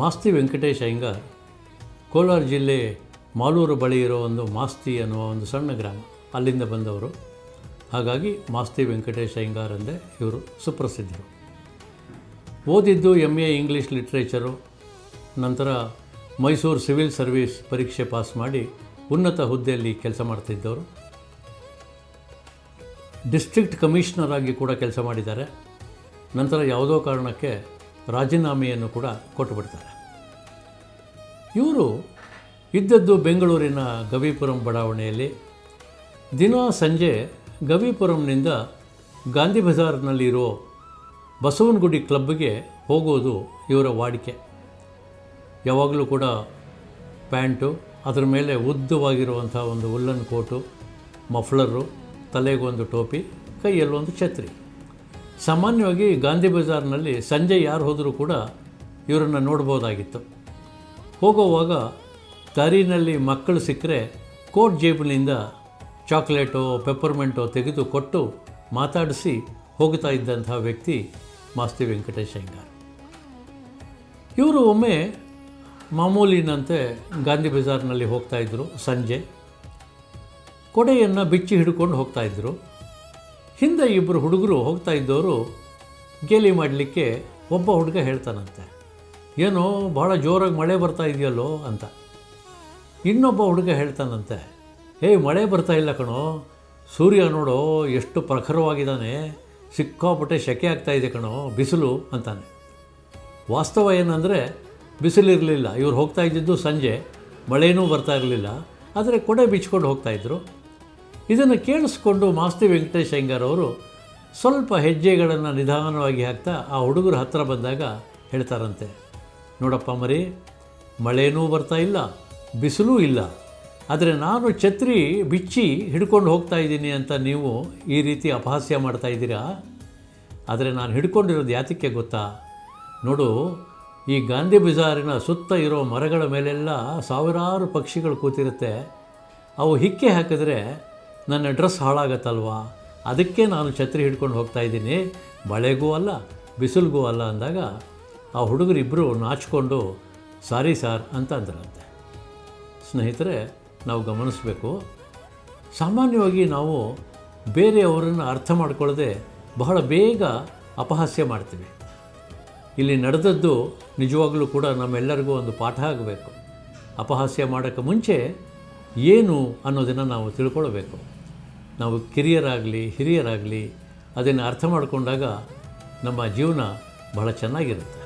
ಮಾಸ್ತಿ ವೆಂಕಟೇಶ್ ಅಯ್ಯಂಗಾರ್ ಕೋಲಾರ ಜಿಲ್ಲೆ ಮಾಲೂರು ಬಳಿ ಇರೋ ಒಂದು ಮಾಸ್ತಿ ಅನ್ನುವ ಒಂದು ಸಣ್ಣ ಗ್ರಾಮ, ಅಲ್ಲಿಂದ ಬಂದವರು. ಹಾಗಾಗಿ ಮಾಸ್ತಿ ವೆಂಕಟೇಶ್ ಅಯ್ಯಂಗಾರ್ ಎಂದೇ ಇವರು ಸುಪ್ರಸಿದ್ಧರು. ಓದಿದ್ದು MA ಇಂಗ್ಲೀಷ್ ಲಿಟ್ರೇಚರು. ನಂತರ ಮೈಸೂರು ಸಿವಿಲ್ ಸರ್ವೀಸ್ ಪರೀಕ್ಷೆ ಪಾಸ್ ಮಾಡಿ ಉನ್ನತ ಹುದ್ದೆಯಲ್ಲಿ ಕೆಲಸ ಮಾಡ್ತಿದ್ದವರು. ಡಿಸ್ಟ್ರಿಕ್ಟ್ ಕಮಿಷನರ್ ಆಗಿ ಕೂಡ ಕೆಲಸ ಮಾಡಿದ್ದಾರೆ. ನಂತರ ಯಾವುದೋ ಕಾರಣಕ್ಕೆ ರಾಜೀನಾಮೆಯನ್ನು ಕೂಡ ಕೊಟ್ಟುಬಿಡ್ತಾರೆ. ಇವರು ಇದ್ದದ್ದು ಬೆಂಗಳೂರಿನ ಗವಿಪುರಂ ಬಡಾವಣೆಯಲ್ಲಿ. ದಿನ ಸಂಜೆ ಗವಿಪುರಂನಿಂದ ಗಾಂಧಿ ಬಜಾರ್ನಲ್ಲಿರೋ ಬಸವನಗುಡಿ ಕ್ಲಬ್ಗೆ ಹೋಗೋದು ಇವರ ವಾಡಿಕೆ. ಯಾವಾಗಲೂ ಕೂಡ ಪ್ಯಾಂಟು, ಅದರ ಮೇಲೆ ಉದ್ದವಾಗಿರುವಂಥ ಒಂದು ಉಲ್ಲನ್ ಕೋಟು, ಮಫ್ಲರು, ತಲೆಗೊಂದು ಟೋಪಿ, ಕೈಯಲ್ಲೊಂದು ಛತ್ರಿ. ಸಾಮಾನ್ಯವಾಗಿ ಗಾಂಧಿ ಬಜಾರ್ನಲ್ಲಿ ಸಂಜೆ ಯಾರು ಹೋದರೂ ಕೂಡ ಇವರನ್ನು ನೋಡ್ಬೋದಾಗಿತ್ತು. ಹೋಗೋವಾಗ ದಾರಿನಲ್ಲಿ ಮಕ್ಕಳು ಸಿಕ್ಕರೆ ಕೋಟ್ ಜೇಬಿನಿಂದ ಚಾಕ್ಲೇಟೋ ಪೆಪ್ಪರ್ಮೆಂಟೋ ತೆಗೆದು ಕೊಟ್ಟು ಮಾತಾಡಿಸಿ ಹೋಗ್ತಾ ಇದ್ದಂಥ ವ್ಯಕ್ತಿ ಮಾಸ್ತಿ ವೆಂಕಟೇಶ್ ಅಯ್ಯಂಗಾರ್. ಇವರು ಒಮ್ಮೆ ಮಾಮೂಲಿನಂತೆ ಗಾಂಧಿ ಬಜಾರ್ನಲ್ಲಿ ಹೋಗ್ತಾಯಿದ್ರು. ಸಂಜೆ ಕೊಡೆಯನ್ನು ಬಿಚ್ಚಿ ಹಿಡ್ಕೊಂಡು ಹೋಗ್ತಾಯಿದ್ರು. ಹಿಂದೆ ಇಬ್ಬರು ಹುಡುಗರು ಹೋಗ್ತಾ ಇದ್ದವರು ಗೇಲಿ ಮಾಡಲಿಕ್ಕೆ ಒಬ್ಬ ಹುಡುಗ ಹೇಳ್ತಾನಂತೆ, ಏನೋ ಭಾಳ ಜೋರಾಗಿ ಮಳೆ ಬರ್ತಾ ಇದೆಯಲ್ಲೋ ಅಂತ. ಇನ್ನೊಬ್ಬ ಹುಡುಗ ಹೇಳ್ತಾನಂತೆ, ಮಳೆ ಬರ್ತಾ ಇಲ್ಲ ಕಣೋ, ಸೂರ್ಯ ನೋಡೋ ಎಷ್ಟು ಪ್ರಖರವಾಗಿದ್ದಾನೆ, ಸಿಕ್ಕಾಪಟ್ಟೆ ಸೆಕೆ ಆಗ್ತಾಯಿದೆ ಕಣೋ, ಬಿಸಿಲು ಅಂತಾನೆ. ವಾಸ್ತವ ಏನಂದರೆ ಬಿಸಿಲಿರಲಿಲ್ಲ. ಇವ್ರು ಹೋಗ್ತಾ ಇದ್ದಿದ್ದು ಸಂಜೆ, ಮಳೆನೂ ಬರ್ತಾ ಇರಲಿಲ್ಲ, ಆದರೆ ಕೊಡೆ ಬಿಚ್ಕೊಂಡು ಹೋಗ್ತಾಯಿದ್ರು. ಇದನ್ನು ಕೇಳಿಸ್ಕೊಂಡು ಮಾಸ್ತಿ ವೆಂಕಟೇಶ್ ಅಯ್ಯಂಗಾರ್ ಅವರು ಸ್ವಲ್ಪ ಹೆಜ್ಜೆಗಳನ್ನು ನಿಧಾನವಾಗಿ ಹಾಕ್ತಾ ಆ ಹುಡುಗರ ಹತ್ತಿರ ಬಂದಾಗ ಹೇಳ್ತಾರಂತೆ, ನೋಡಪ್ಪ ಮರಿ, ಮಳೆನೂ ಬರ್ತಾ ಇಲ್ಲ, ಬಿಸಿಲೂ ಇಲ್ಲ, ಆದರೆ ನಾನು ಛತ್ರಿ ಬಿಚ್ಚಿ ಹಿಡ್ಕೊಂಡು ಹೋಗ್ತಾ ಇದ್ದೀನಿ ಅಂತ ನೀವು ಈ ರೀತಿ ಅಪಹಾಸ್ಯ ಮಾಡ್ತಾಯಿದ್ದೀರಾ. ಆದರೆ ನಾನು ಹಿಡ್ಕೊಂಡಿರೋದು ಯಾತಕ್ಕೆ ಗೊತ್ತಾ? ನೋಡು, ಈ ಗಾಂಧಿ ಬಜಾರಿನ ಸುತ್ತ ಇರೋ ಮರಗಳ ಮೇಲೆಲ್ಲ ಸಾವಿರಾರು ಪಕ್ಷಿಗಳು ಕೂತಿರುತ್ತೆ. ಅವು ಹಿಕ್ಕೆ ಹಾಕಿದ್ರೆ ನನ್ನ ಡ್ರೆಸ್ ಹಾಳಾಗತ್ತಲ್ವಾ, ಅದಕ್ಕೆ ನಾನು ಛತ್ರಿ ಹಿಡ್ಕೊಂಡು ಹೋಗ್ತಾಯಿದ್ದೀನಿ, ಮಳೆಗೂ ಅಲ್ಲ ಬಿಸಿಲಿಗೂ ಅಲ್ಲ ಅಂದಾಗ ಆ ಹುಡುಗರಿಬ್ಬರು ನಾಚಿಕೊಂಡು ಸಾರಿ ಸಾರ್ ಅಂತ ಅಂದ್ರಂತೆ. ಸ್ನೇಹಿತರೆ, ನಾವು ಗಮನಿಸಬೇಕು, ಸಾಮಾನ್ಯವಾಗಿ ನಾವು ಬೇರೆಯವರನ್ನು ಅರ್ಥ ಮಾಡ್ಕೊಳ್ಳದೆ ಬಹಳ ಬೇಗ ಅಪಹಾಸ್ಯ ಮಾಡ್ತೀವಿ. ಇಲ್ಲಿ ನಡೆದದ್ದು ನಿಜವಾಗಲೂ ಕೂಡ ನಮ್ಮೆಲ್ಲರಿಗೂ ಒಂದು ಪಾಠ ಆಗಬೇಕು. ಅಪಹಾಸ್ಯ ಮಾಡೋಕ್ಕೆ ಮುಂಚೆ ಏನು ಅನ್ನೋದನ್ನು ನಾವು ತಿಳ್ಕೊಳ್ಬೇಕು. ನಾವು ಕಿರಿಯರಾಗಲಿ ಹಿರಿಯರಾಗಲಿ ಅದನ್ನು ಅರ್ಥ ಮಾಡಿಕೊಂಡಾಗ ನಮ್ಮ ಜೀವನ ಬಹಳ ಚೆನ್ನಾಗಿರುತ್ತೆ.